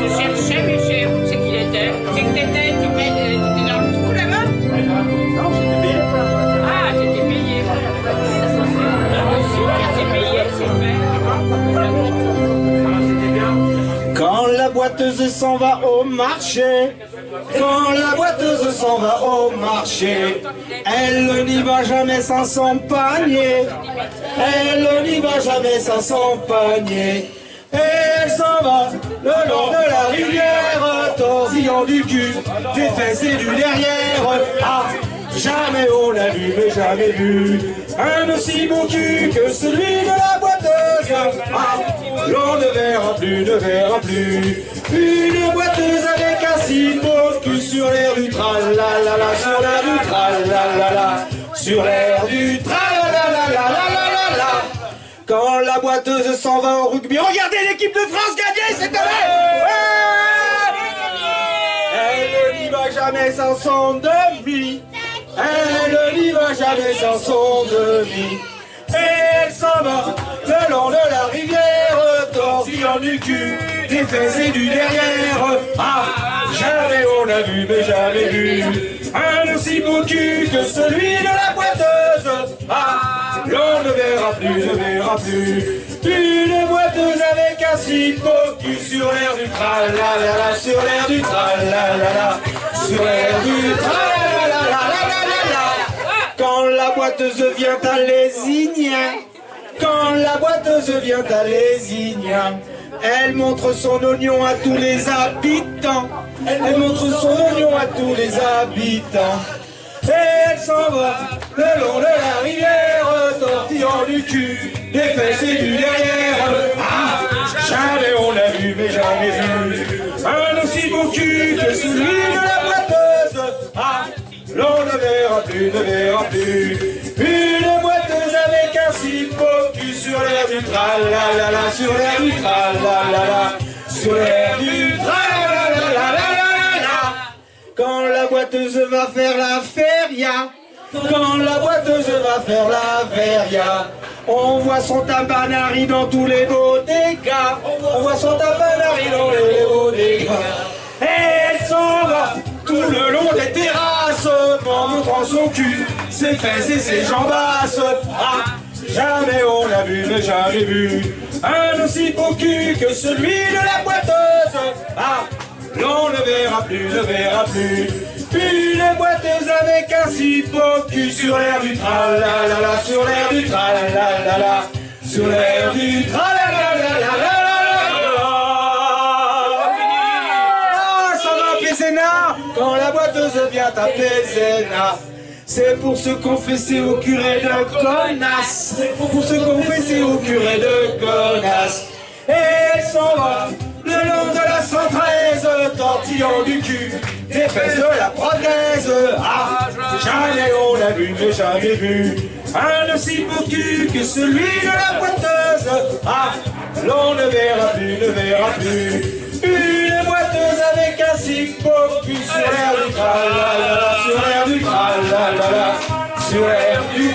Je cherchais, mais je sais où c'est qu'il était. C'est que t'étais dans le trou là-bas? Non, j'étais payé. Ah, t'étais payé. T'étais payé, c'est vrai. Quand la boiteuse s'en va au marché, quand la boiteuse s'en va au marché, elle n'y va jamais sans son panier, elle n'y va jamais sans son panier. Et elle s'en va le long de la rivière, torsillant du cul, des fesses et du derrière. Ah, jamais on n'a vu, mais jamais vu un aussi beau cul que celui de la boiteuse. Ah, l'on ne verra plus, ne verra plus une boiteuse avec un si beau cul sur l'air du tralala, sur l'air du tralala, sur l'air du tralala. Quand la boiteuse s'en va au rugby, regardez l'équipe de France gagner cette année. Elle n'y va jamais sans son demi. Elle n'y va jamais sans son demi. Et elle s'en va le long de la rivière, torsillant du cul, des fesses et du derrière. Ah, jamais on a vu, mais jamais vu un aussi beau cul que celui de la boiteuse. Ah, l'on ne verra plus, ne verra plus une boiteuse avec un si beau cul sur l'air du tralala, sur l'air du tralala, sur l'air du tralala. Quand la boiteuse vient à Lézignan, quand la boiteuse vient à Lézignan, elle montre son oignon à tous les habitants. Elle montre son oignon à tous les habitants. Et elle s'en va le long de la rivière, tortillant du cul, des fesses et du derrière. Ah, jamais on a vu, mais jamais vu un aussi beau cul que celui de la boiteuse. Ah, l'on ne verra plus, ne verra plus une boiteuse avec un si beau cul sur l'air du tralala, sur l'air du tralala, sur l'air du tralala. Quand la boiteuse va faire la feria, quand la boiteuse va faire la feria, on voit son tabanari dans tous les bodegas, on voit son tabanari dans les bodegas. Et elle s'en va tout le long des terrasses, en montrant son cul, ses fesses et ses jambasses. Ah, jamais on a vu, mais jamais vu un aussi beau cul que celui de la boiteuse. Ah, l'on ne verra plus, ne verra plus une boiteuse avec un si beau cul sur l'air du tralala, sur l'air du tralala, sur l'air du tralala. Quand la boiteuse vient à Pézéna, c'est pour se confesser au curé de connasse, pour se confesser au curé de connasse. Et elle s'en va le long de la 113, tortillant du cul, des fesses de la prothèse. Ah, jamais on a vu, mais jamais vu un aussi beau cul que celui de la boiteuse. Ah, l'on ne verra plus, ne verra plus une boiteuse avec un si beau cul sur l'air du tralala, sur l'air du tralala, sur l'air du